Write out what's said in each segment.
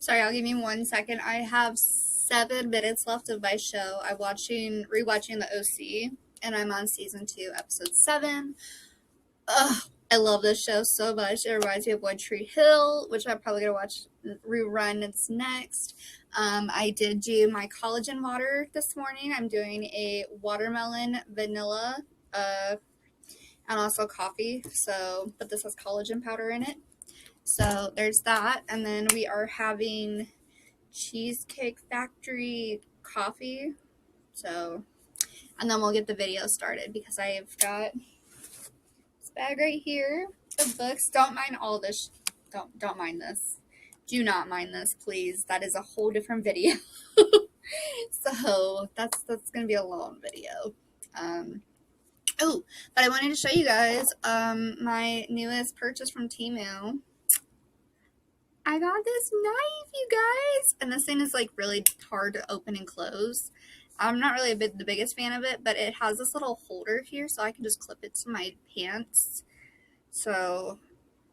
Sorry, I'll give you 1 second. I have 7 minutes left of my show. I'm rewatching the OC, and I'm on season 2, episode 7. Ugh, I love this show so much. It reminds me of One Tree Hill, which I'm probably gonna watch rerun. It's next. I did do my collagen water this morning. I'm doing a watermelon vanilla, and also coffee. But this has collagen powder in it. So there's that, and then we are having Cheesecake Factory coffee. And then we'll get the video started because I've got this bag right here of books. Don't mind all this. Don't mind this. Do not mind this, please. That is a whole different video. So that's gonna be a long video. But I wanted to show you guys my newest purchase from Temu. I got this knife, you guys, and this thing is like really hard to open and close. I'm not really the biggest fan of it, but it has this little holder here, so I can just clip it to my pants. And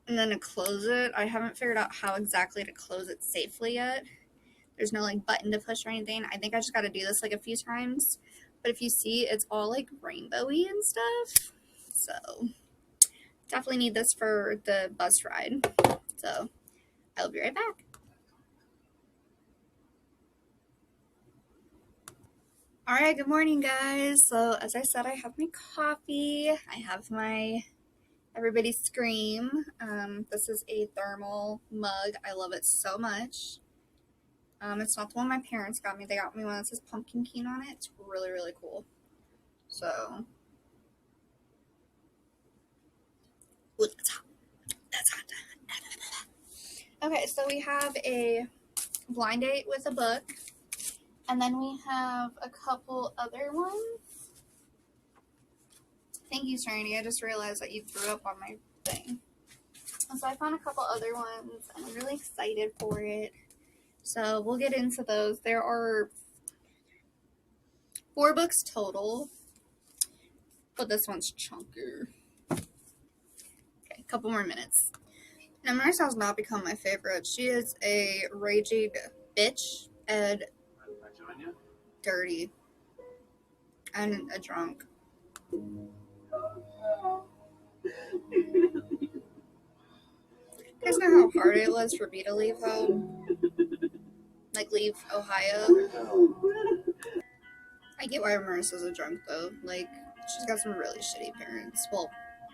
then to close it, I haven't figured out how exactly to close it safely yet. There's no like button to push or anything. I think I just got to do this like a few times. But if you see, it's all like rainbowy and stuff. So definitely need this for the bus ride. So I'll be right back. Alright, good morning guys. So as I said, I have my coffee. I have my Everybody Scream. This is a thermal mug. I love it so much. It's not the one my parents got me. They got me one that says pumpkin king on it. It's really, really cool. So, ooh, that's hot. Okay, so we have a blind date with a book. And then we have a couple other ones. Thank you, Trinity. I just realized that you threw up on my thing. And so I found a couple other ones, and I'm really excited for it. So we'll get into those. There are 4 books total, but this one's chunkier. Okay, a couple more minutes. Now, Marissa has not become my favorite. She is a raging bitch and dirty and a drunk. You guys know how hard it was for me to leave home? Like, leave Ohio? I get why Marissa's a drunk, though. Like, she's got some really shitty parents. Well,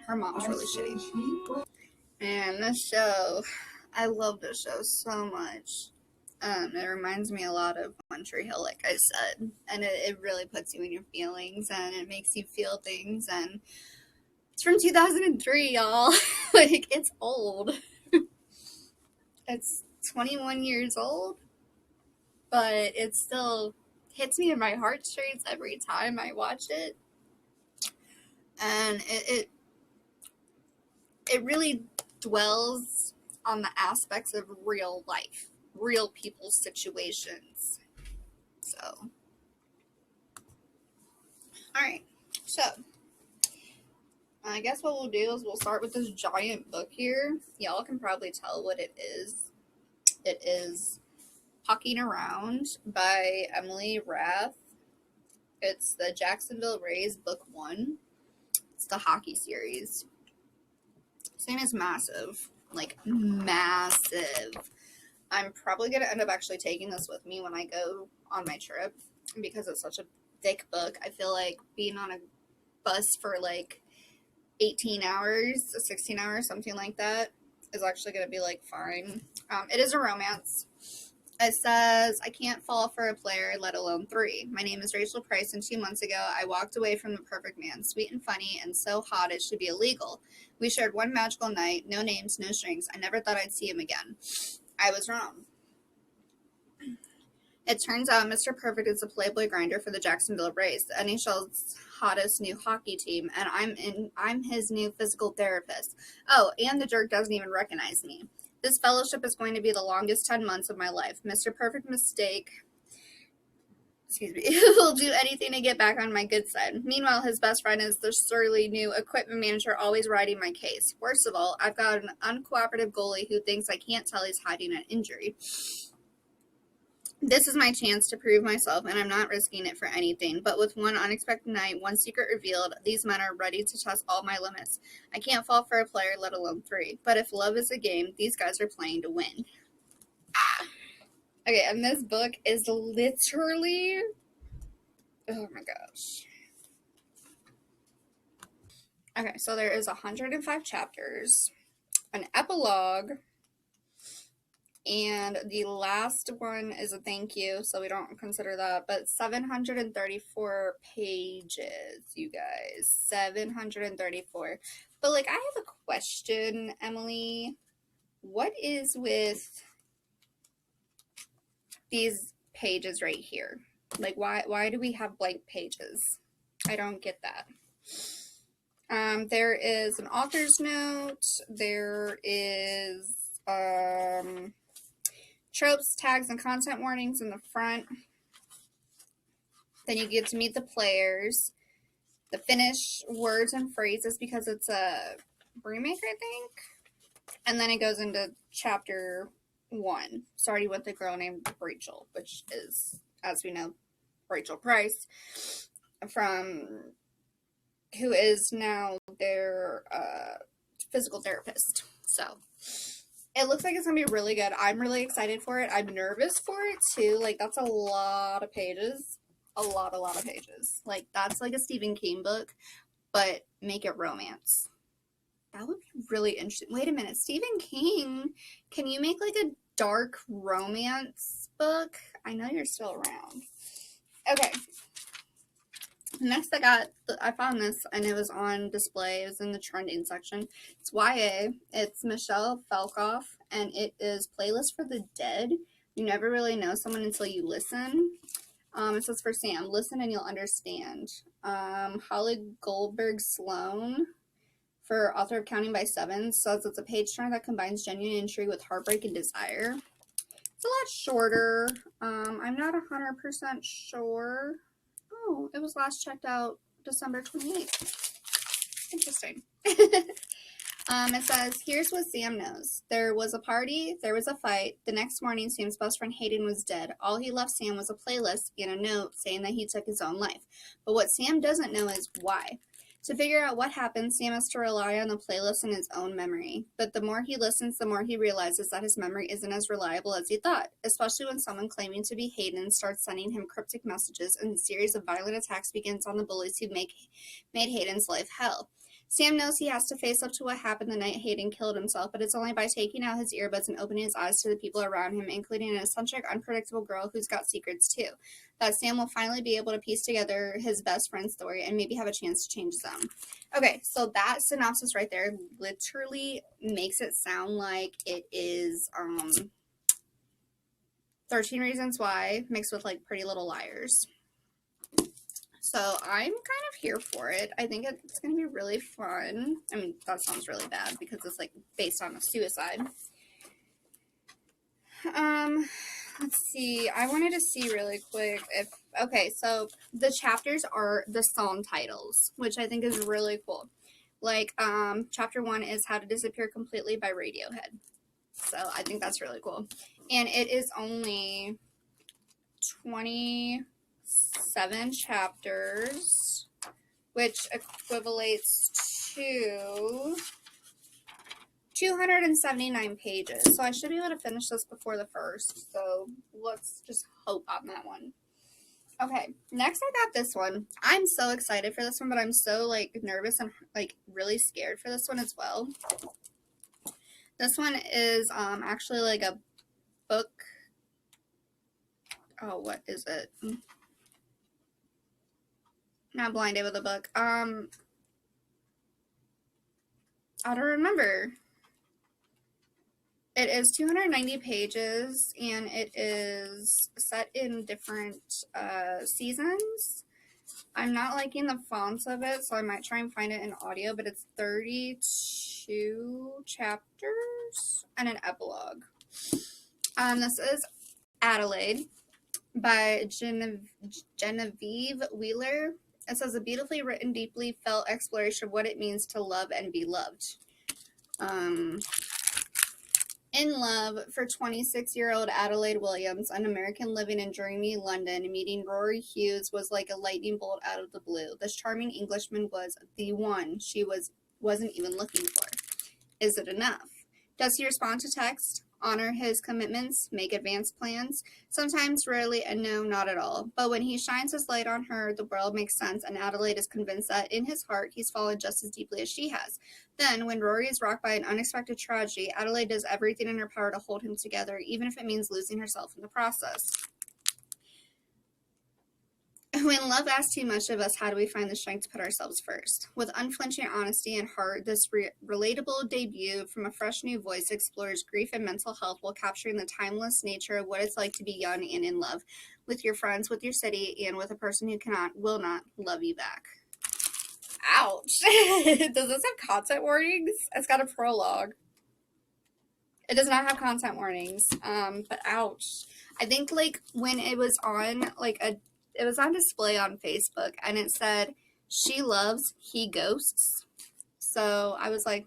her mom's really shitty. And this show, I love this show so much. It reminds me a lot of One Tree Hill, like I said. And it really puts you in your feelings, and it makes you feel things, and it's from 2003, y'all. Like, it's old. It's 21 years old, but it still hits me in my heartstrings every time I watch it. And it really dwells on the aspects of real life, real people's situations. So, alright, so I guess what we'll do is we'll start with this giant book here. Y'all can probably tell what it is. It is Hawking Around by Emily Rath. It's the Jacksonville Rays book 1. It's the hockey series. This thing is massive. Like, massive. I'm probably going to end up actually taking this with me when I go on my trip because it's such a thick book. I feel like being on a bus for like 18 hours, 16 hours, something like that, is actually going to be like fine. It is a romance. It says, I can't fall for a player, let alone 3. My name is Rachel Price, and 2 months ago, I walked away from the perfect man, sweet and funny, and so hot it should be illegal. We shared one magical night, no names, no strings. I never thought I'd see him again. I was wrong. It turns out Mr. Perfect is a Playboy grinder for the Jacksonville Rays, the NHL's hottest new hockey team, and I'm his new physical therapist. Oh, and the jerk doesn't even recognize me. This fellowship is going to be the longest 10 months of my life. Mr. Perfect will do anything to get back on my good side. Meanwhile, his best friend is the surly new equipment manager always riding my case. Worst of all, I've got an uncooperative goalie who thinks I can't tell he's hiding an injury. This is my chance to prove myself, and I'm not risking it for anything. But with one unexpected night, one secret revealed, these men are ready to test all my limits. I can't fall for a player, let alone three. But if love is a game, these guys are playing to win. Okay, and this book is literally, oh my gosh. Okay, so there is 105 chapters, an epilogue, and the last one is a thank you, so we don't consider that, but 734 pages, you guys. 734. But, like, I have a question, Emily. What is with these pages right here? Like, why do we have blank pages? I don't get that. There is an author's note. There is tropes, tags, and content warnings in the front. Then you get to meet the players. The finish words and phrases because it's a remake, I think. And then it goes into chapter 1, starting with a girl named Rachel, which is, as we know, Rachel Price, who is now their physical therapist. So it looks like it's going to be really good. I'm really excited for it. I'm nervous for it, too. Like, that's a lot of pages. A lot of pages. Like, that's like a Stephen King book, but make it romance. That would be really interesting. Wait a minute. Stephen King, can you make, like, a dark romance book? I know you're still around. Okay. Next, I found this, and it was on display. It was in the trending section. It's YA. It's Michelle Felkoff, and it is Playlist for the Dead. You never really know someone until you listen. It says for Sam, listen and you'll understand. Holly Goldberg Sloan, for author of Counting by Sevens, says it's a page turner that combines genuine intrigue with heartbreak and desire. It's a lot shorter. I'm not 100% sure. Oh, it was last checked out December 28th. Interesting. It says, here's what Sam knows. There was a party, there was a fight. The next morning, Sam's best friend Hayden was dead. All he left Sam was a playlist and a note saying that he took his own life. But what Sam doesn't know is why. To figure out what happened, Sam has to rely on the playlist and his own memory. But the more he listens, the more he realizes that his memory isn't as reliable as he thought, especially when someone claiming to be Hayden starts sending him cryptic messages and a series of violent attacks begins on the bullies who made Hayden's life hell. Sam knows he has to face up to what happened the night Hayden killed himself, but it's only by taking out his earbuds and opening his eyes to the people around him, including an eccentric, unpredictable girl who's got secrets too, that Sam will finally be able to piece together his best friend's story and maybe have a chance to change his own. Okay, so that synopsis right there literally makes it sound like it is 13 Reasons Why mixed with like Pretty Little Liars. So I'm kind of here for it. I think it's going to be really fun. I mean, that sounds really bad because it's like based on a suicide. Let's see. I wanted to see really quick if, okay, so the chapters are the song titles, which I think is really cool. Like, chapter 1 is How to Disappear Completely by Radiohead. So I think that's really cool. And it is only 27 chapters, which equivalates to 279 pages. So I should be able to finish this before the 1st. So let's just hope on that one. Okay, next I got this one. I'm so excited for this one, but I'm so like nervous and like really scared for this one as well. This one is actually like a book. Oh, what is it? Not blinded with a book. I don't remember. It is 290 pages, and it is set in different seasons. I'm not liking the fonts of it, so I might try and find it in audio, but it's 32 chapters and an epilogue. This is Adelaide by Genevieve Wheeler. It says, a beautifully written, deeply felt exploration of what it means to love and be loved. In love for 26-year-old Adelaide Williams, an American living in dreamy London, meeting Rory Hughes was like a lightning bolt out of the blue. This charming Englishman was the one she wasn't even looking for. Is it enough? Does he respond to text, honor his commitments, make advanced plans? Sometimes, rarely, and no, not at all. But when he shines his light on her, the world makes sense, and Adelaide is convinced that in his heart he's fallen just as deeply as she has. Then, when Rory is rocked by an unexpected tragedy, Adelaide does everything in her power to hold him together, even if it means losing herself in the process. When love asks too much of us, how do we find the strength to put ourselves first? With unflinching honesty and heart, this relatable debut from a fresh new voice explores grief and mental health while capturing the timeless nature of what it's like to be young and in love with your friends, with your city, and with a person who will not love you back. Ouch. Does this have content warnings? It's got a prologue. It does not have content warnings. But ouch. I think like when it was on it was on display on Facebook, and it said, she loves, he ghosts. So I was like,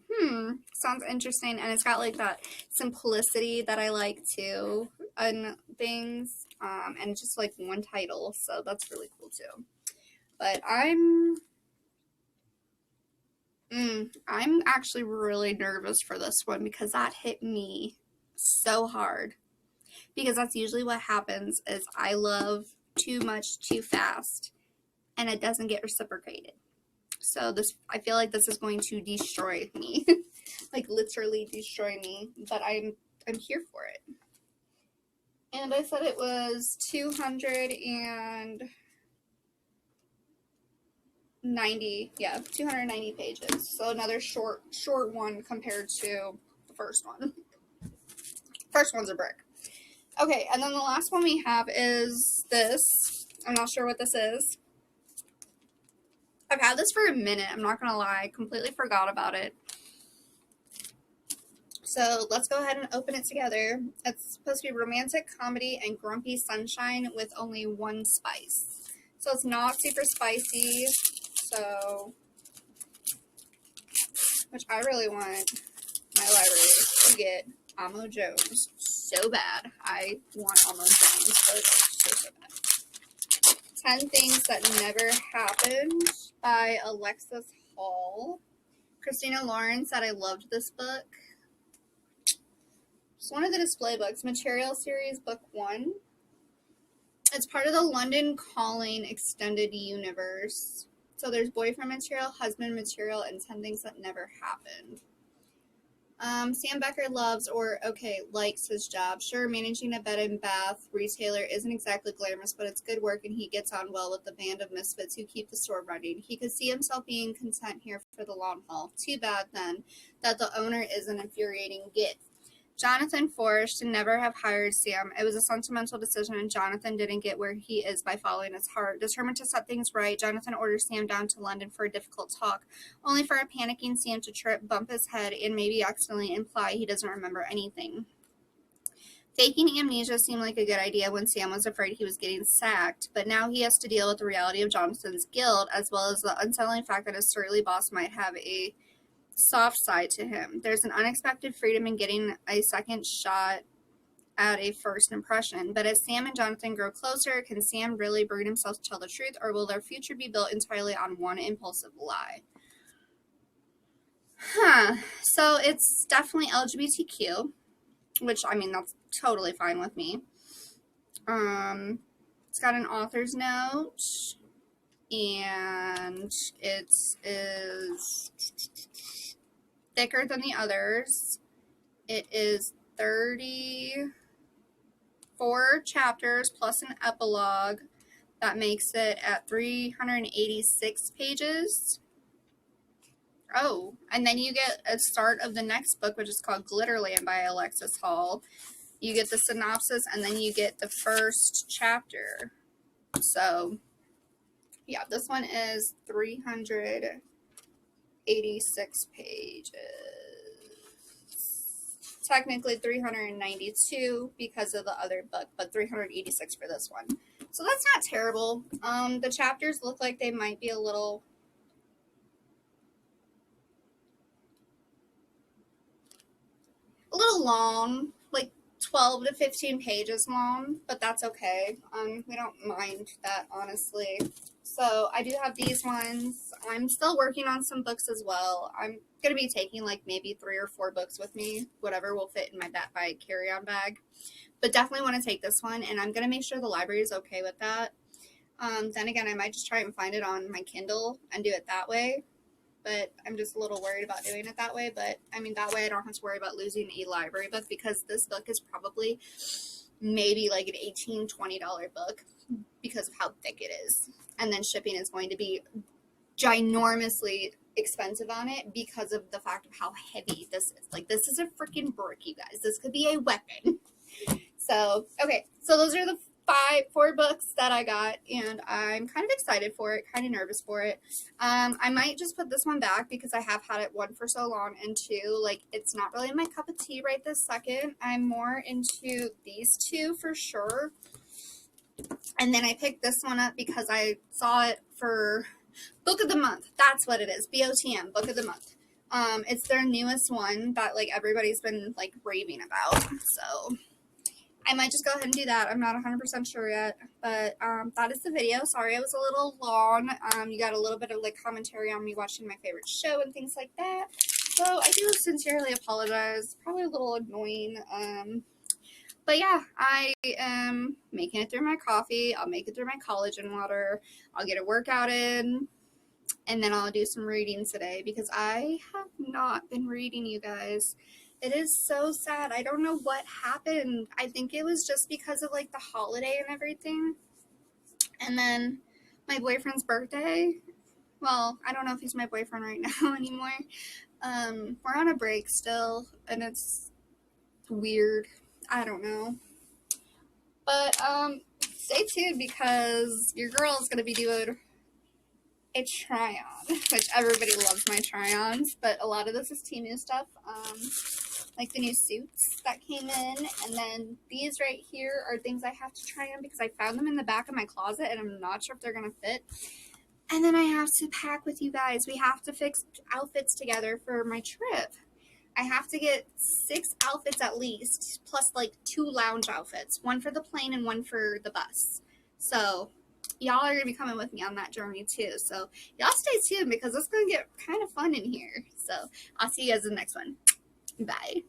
sounds interesting. And it's got like that simplicity that I like too on things. And just like one title. So that's really cool too. But I'm actually really nervous for this one because that hit me so hard. Because that's usually what happens is I love too much too fast and it doesn't get reciprocated. So I feel like this is going to destroy me. Like literally destroy me, but I'm here for it. And I said it was 290 pages. So another short one compared to the first one. First one's a brick. Okay, and then the last one we have is this. I'm not sure what this is. I've had this for a minute. I'm not going to lie. I completely forgot about it. So let's go ahead and open it together. It's supposed to be romantic comedy and grumpy sunshine with only one spice. So it's not super spicy. So, which I really want my library to get Amo Jones so bad. I want Amo Jones so bad. 10 Things That Never Happened by Alexis Hall. Christina Lauren said I loved this book. It's one of the display books. Material Series Book 1. It's part of the London Calling Extended Universe. So there's boyfriend material, husband material, and 10 Things That Never Happened. Sam Becker likes his job. Sure, managing a bed and bath retailer isn't exactly glamorous, but it's good work and he gets on well with the band of misfits who keep the store running. He could see himself being content here for the long haul. Too bad, then, that the owner is an infuriating git. Jonathan Forrest should never have hired Sam. It was a sentimental decision, and Jonathan didn't get where he is by following his heart. Determined to set things right, Jonathan orders Sam down to London for a difficult talk, only for a panicking Sam to trip, bump his head, and maybe accidentally imply he doesn't remember anything. Faking amnesia seemed like a good idea when Sam was afraid he was getting sacked, but now he has to deal with the reality of Jonathan's guilt, as well as the unsettling fact that his surly boss might have a soft side to him. There's an unexpected freedom in getting a second shot at a first impression. But as Sam and Jonathan grow closer, can Sam really bring himself to tell the truth, or will their future be built entirely on one impulsive lie? So it's definitely LGBTQ, which, I mean, that's totally fine with me. It's got an author's note, and it is thicker than the others. It is 34 chapters plus an epilogue. That makes it at 386 pages. Oh, and then you get a start of the next book, which is called Glitterland by Alexis Hall. You get the synopsis, and then you get the first chapter. So, yeah, this one is 386 pages. Technically 392 because of the other book, but 386 for this one. So that's not terrible. The chapters look like they might be a little... a little long, like 12 to 15 pages long, but that's okay. We don't mind that, honestly. So I do have these ones. I'm still working on some books as well. I'm gonna be taking like maybe 3 or 4 books with me, whatever will fit in my carry-on bag. But definitely want to take this one, and I'm gonna make sure the library is okay with that. Then again, I might just try and find it on my Kindle and do it that way. But I'm just a little worried about doing it that way. But I mean, that way I don't have to worry about losing a library book, because this book is probably maybe like an $18-$20 book because of how thick it is. And then shipping is going to be ginormously expensive on it because of the fact of how heavy this is. Like, this is a freaking brick, you guys. This could be a weapon. So, okay. So those are the 4 books that I got, and I'm kind of excited for it, kind of nervous for it. I might just put this one back because I have had it, 1, for so long, and 2, like, it's not really my cup of tea right this second. I'm more into these 2 for sure. And then I picked this one up because I saw it for Book of the Month. That's what it is. BOTM, Book of the Month. It's their newest one that, like, everybody's been, like, raving about. So I might just go ahead and do that. I'm not 100% sure yet, but that is the video. Sorry it was a little long. You got a little bit of like commentary on me watching my favorite show and things like that. So I do sincerely apologize. Probably a little annoying. But yeah, I am making it through my coffee. I'll make it through my collagen water. I'll get a workout in. And then I'll do some reading today because I have not been reading, you guys. It is so sad. I don't know what happened. I think it was just because of like the holiday and everything. And then my boyfriend's birthday. Well, I don't know if he's my boyfriend right now anymore. We're on a break still, and it's weird. I don't know. But stay tuned because your girl is gonna be doing a try-on, which everybody loves my try-ons, but a lot of this is Temu stuff, like the new suits that came in, and then these right here are things I have to try on because I found them in the back of my closet, and I'm not sure if they're going to fit, and then I have to pack with you guys. We have to fix outfits together for my trip. I have to get 6 outfits at least, plus like 2 lounge outfits, 1 for the plane and 1 for the bus. So y'all are going to be coming with me on that journey too. So y'all stay tuned because it's going to get kind of fun in here. So I'll see you guys in the next one. Bye.